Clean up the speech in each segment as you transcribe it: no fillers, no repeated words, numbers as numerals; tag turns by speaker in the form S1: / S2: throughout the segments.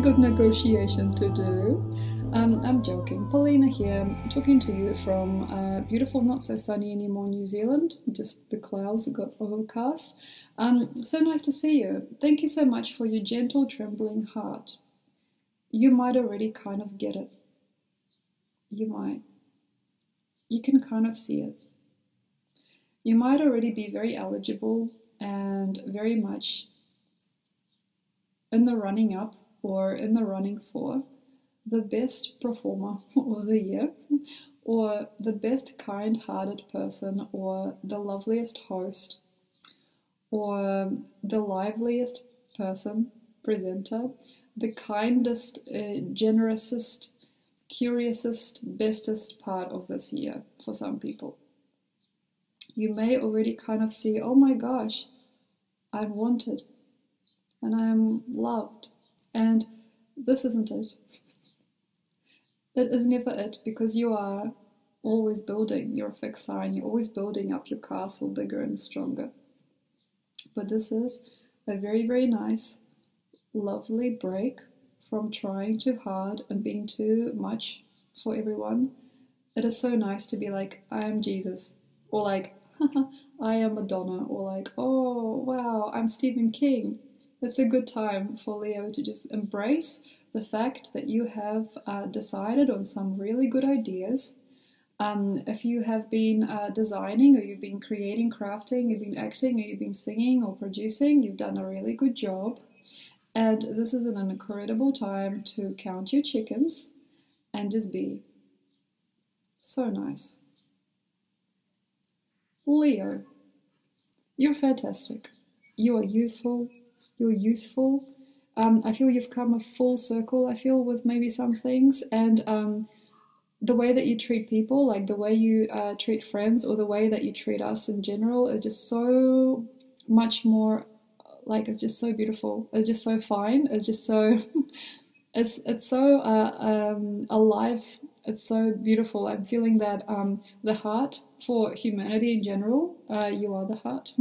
S1: good negotiation to do. I'm joking. Paulina here, talking to you from beautiful, not so sunny anymore New Zealand. Just the clouds got overcast. So nice to see you. Thank you so much for your gentle, trembling heart. You might already kind of get it. You might. You can kind of see it. You might already be very eligible and very much in the running up or in the running for the best performer of the year, or the best kind-hearted person, or the loveliest host, or the liveliest person, presenter, the kindest, generousest, curiousest, bestest part of this year for some people. You may already kind of see, oh my gosh, I'm wanted and I'm loved, and this isn't it. It is never it, because you are always building your fixed sign, you're always building up your castle bigger and stronger. But this is a very, very nice, lovely break from trying too hard and being too much for everyone. It is so nice to be like, I am Jesus, or like, I am Madonna, or like, oh wow, I'm Stephen King. It's a good time for Leo to just embrace the fact that you have decided on some really good ideas. If you have been designing, or you've been creating, crafting, you've been acting, or you've been singing or producing, you've done a really good job. And this is an incredible time to count your chickens and just be. So nice. Leo, you're fantastic. You are youthful. You're useful. I feel you've come a full circle, I feel, with maybe some things, and the way that you treat people, like the way you treat friends, or the way that you treat us in general, is just so much more, like, it's just so beautiful. It's just so fine. It's just so, it's so alive. It's so beautiful. I'm feeling that the heart for humanity in general, you are the heart.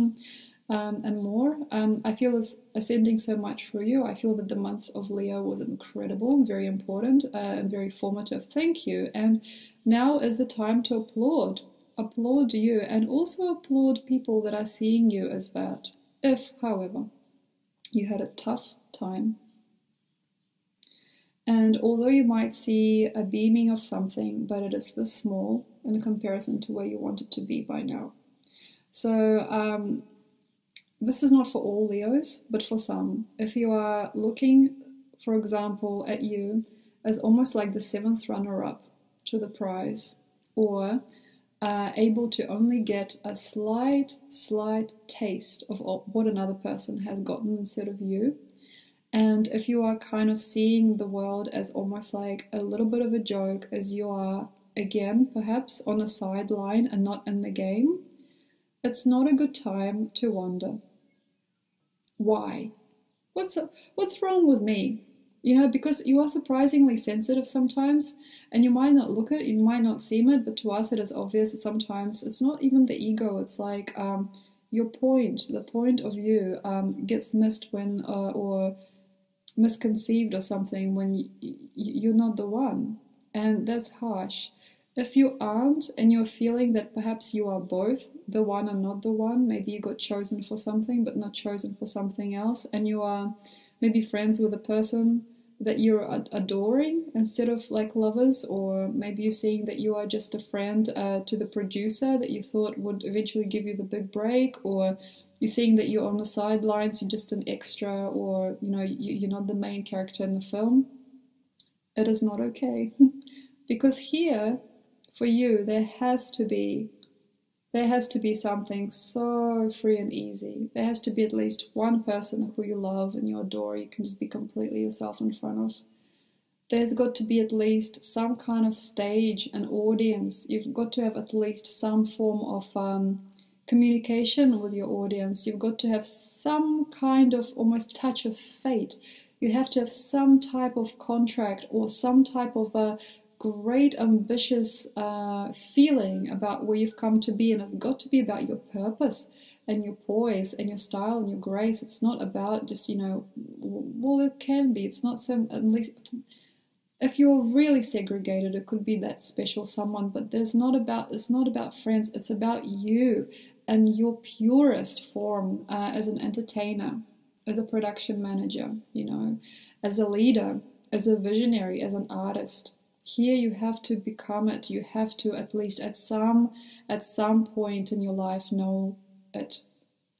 S1: And more. I feel this ascending so much for you. I feel that the month of Leo was incredible and very important and very formative. Thank you. And now is the time to applaud. Applaud you, and also applaud people that are seeing you as that. If, however, you had a tough time, and although you might see a beaming of something, but it is this small in comparison to where you want it to be by now. So, this is not for all Leos, but for some. If you are looking, for example, at you as almost like the 7th runner-up to the prize, or able to only get a slight taste of what another person has gotten instead of you, and if you are kind of seeing the world as almost like a little bit of a joke, as you are, again, perhaps on a sideline and not in the game, it's not a good time to wonder. Why? What's wrong with me? You know, because you are surprisingly sensitive sometimes, and you might not look at it, you might not seem it, but to us it is obvious that sometimes it's not even the ego, it's like your point, the point of view gets missed when, or misconceived or something when you're not the one, and that's harsh. If you aren't, and you're feeling that perhaps you are both the one and not the one, maybe you got chosen for something but not chosen for something else, and you are maybe friends with a person that you're adoring instead of like lovers, or maybe you're seeing that you are just a friend to the producer that you thought would eventually give you the big break, or you're seeing that you're on the sidelines, you're just an extra, or you know, you're not the main character in the film. It is not okay. Because here, for you, there has to be something so free and easy. There has to be at least one person who you love and you adore, you can just be completely yourself in front of. There's got to be at least some kind of stage, an audience. You've got to have at least some form of communication with your audience. You've got to have some kind of almost touch of fate. You have to have some type of contract, or some type of a great ambitious feeling about where you've come to be, and it's got to be about your purpose. and your poise and your style and your grace. It's not about just, you know, well, it can be. It's not so, at least if you're really segregated, it could be that special someone, but it's not about friends. It's about you and your purest form as an entertainer, as a production manager, you know, as a leader, as a visionary, as an artist. Here you have to become it. You have to, at least at some point in your life, know it,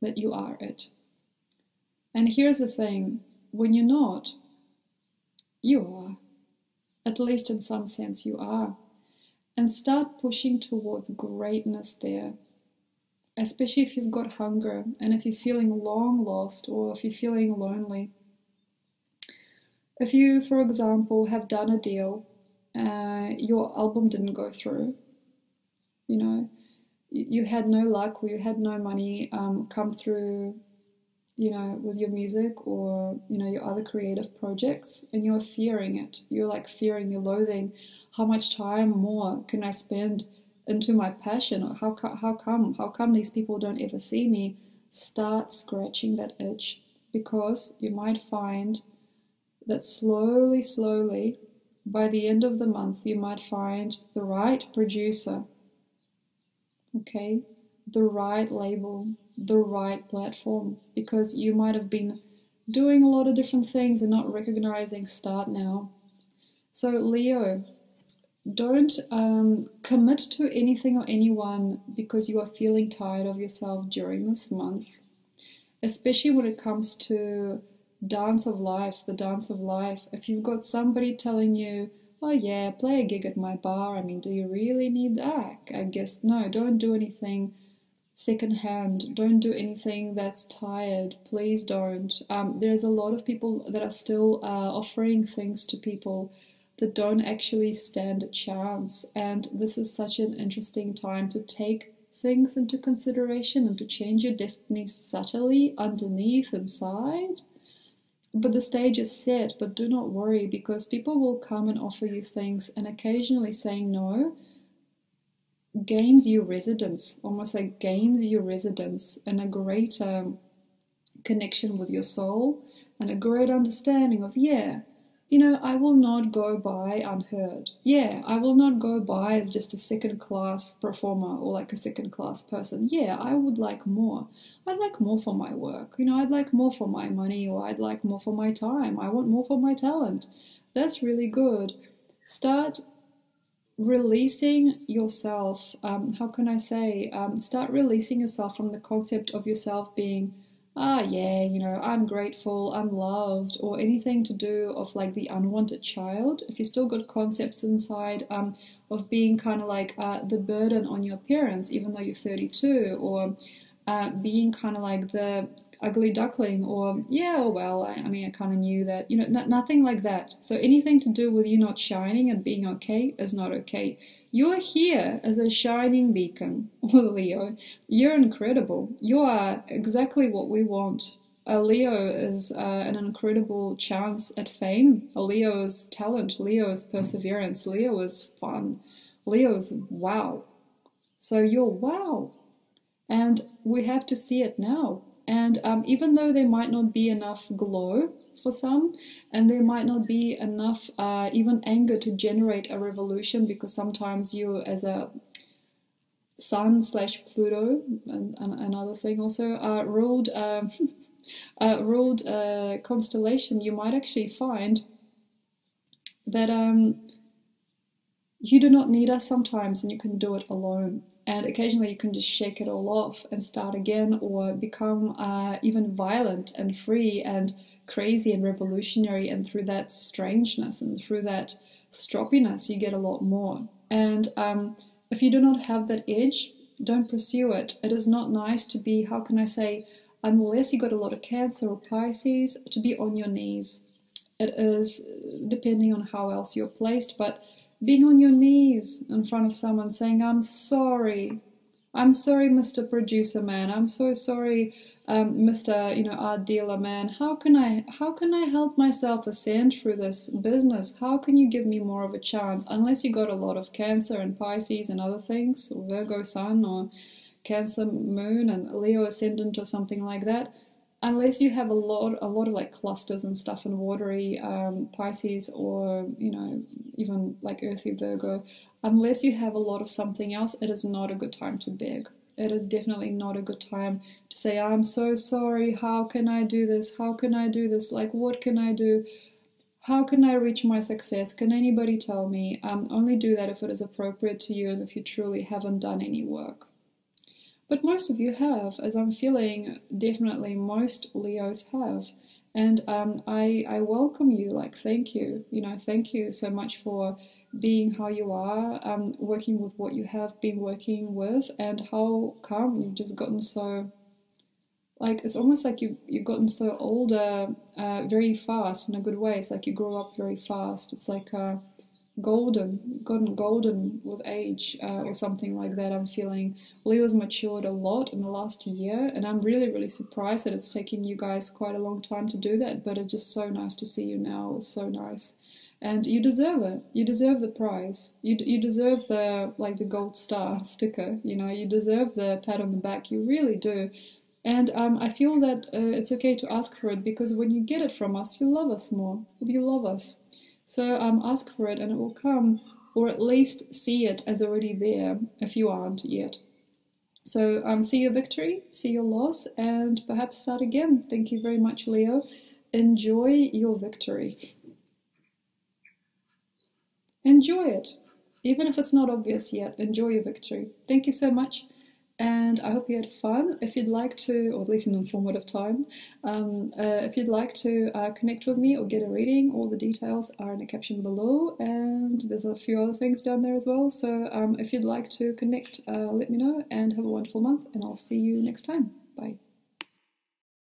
S1: that you are it. And here's the thing, when you're not, you are. At least in some sense you are. And start pushing towards greatness there. Especially if you've got hunger and if you're feeling long lost or if you're feeling lonely. If you, for example, have done a deal, your album didn't go through, you know, you had no luck or you had no money come through, you know, with your music or, you know, your other creative projects, and you're fearing it. You're like fearing, you're loathing. How much time more can I spend into my passion? Or how come these people don't ever see me? Start scratching that itch, because you might find that slowly, by the end of the month, you might find the right producer, okay, the right label, the right platform, because you might have been doing a lot of different things and not recognizing. Start now. So Leo, don't commit to anything or anyone because you are feeling tired of yourself during this month, especially when it comes to dance of life, the dance of life. If you've got somebody telling you, oh yeah, play a gig at my bar, I mean, do you really need that? I guess no, don't do anything secondhand. Don't do anything that's tired. Please don't. There's a lot of people that are still offering things to people that don't actually stand a chance. And this is such an interesting time to take things into consideration and to change your destiny subtly underneath, inside. But the stage is set, but do not worry, because people will come and offer you things, and occasionally saying no gains you residence, almost like gains you residence and a greater connection with your soul and a great understanding of, yeah, you know, I will not go by unheard. Yeah, I will not go by as just a second-class performer or like a second-class person. Yeah, I would like more. I'd like more for my work. You know, I'd like more for my money, or I'd like more for my time. I want more for my talent. That's really good. Start releasing yourself. How can I say? Start releasing yourself from the concept of yourself being, yeah, you know, ungrateful, unloved, or anything to do of like the unwanted child. If you still got concepts inside of being kind of like the burden on your parents, even though you're 32, or being kind of like the ugly duckling, or yeah, oh well, I mean, I kind of knew that, you know, nothing like that. So anything to do with you not shining and being okay is not okay. You're here as a shining beacon, Leo. You're incredible. You are exactly what we want. A Leo is an incredible chance at fame. A Leo is talent. Leo is perseverance. Leo is fun. Leo is wow. So you're wow. And we have to see it now. And even though there might not be enough glow for some, and there might not be enough even anger to generate a revolution, because sometimes you, as a Sun / Pluto, and another thing also, ruled constellation, you might actually find that you do not need us sometimes, and you can do it alone. And occasionally you can just shake it all off and start again, or become even violent and free and crazy and revolutionary. And through that strangeness and through that stroppiness, you get a lot more. And if you do not have that edge, don't pursue it. It is not nice to be, how can I say, unless you got a lot of Cancer or Pisces, to be on your knees. It is, depending on how else you're placed, but being on your knees in front of someone saying, I'm sorry, Mr. Producer Man, I'm so sorry, Mr. You know, art dealer man, how can I help myself ascend through this business? How can you give me more of a chance? Unless you got a lot of Cancer and Pisces and other things, or Virgo Sun, or Cancer moon and Leo ascendant or something like that, unless you have a lot of like clusters and stuff in watery Pisces, or even like earthy Virgo, unless you have a lot of something else, it is not a good time to beg. It is definitely not a good time to say, I'm so sorry, how can I do this? How can I do this? Like, what can I do? How can I reach my success? Can anybody tell me? Only do that if it is appropriate to you and if you truly haven't done any work. But most of you have, as I'm feeling, definitely most Leos have. And I welcome you, like, thank you. Thank you so much for being how you are, working with what you have been working with, and how come you've just gotten so, like, it's almost like you've gotten so older very fast in a good way. It's like you grow up very fast. It's like gotten golden with age or something like that. I'm feeling Leo's matured a lot in the last year, and I'm really, really surprised that it's taking you guys quite a long time to do that, but it's just so nice to see you now. It's so nice. And you deserve it. You deserve the prize. You deserve the gold star sticker. You deserve the pat on the back. You really do. And I feel that it's okay to ask for it, because when you get it from us, you love us more. You love us. So ask for it and it will come, or at least see it as already there if you aren't yet. So see your victory, see your loss, and perhaps start again. Thank you very much, Leo. Enjoy your victory. Enjoy it. Even if it's not obvious yet, enjoy your victory. Thank you so much. And I hope you had fun. If you'd like to, or at least an informative time, if you'd like to connect with me or get a reading, all the details are in the caption below, and there's a few other things down there as well. So if you'd like to connect, let me know, and have a wonderful month, and I'll see you next time. Bye.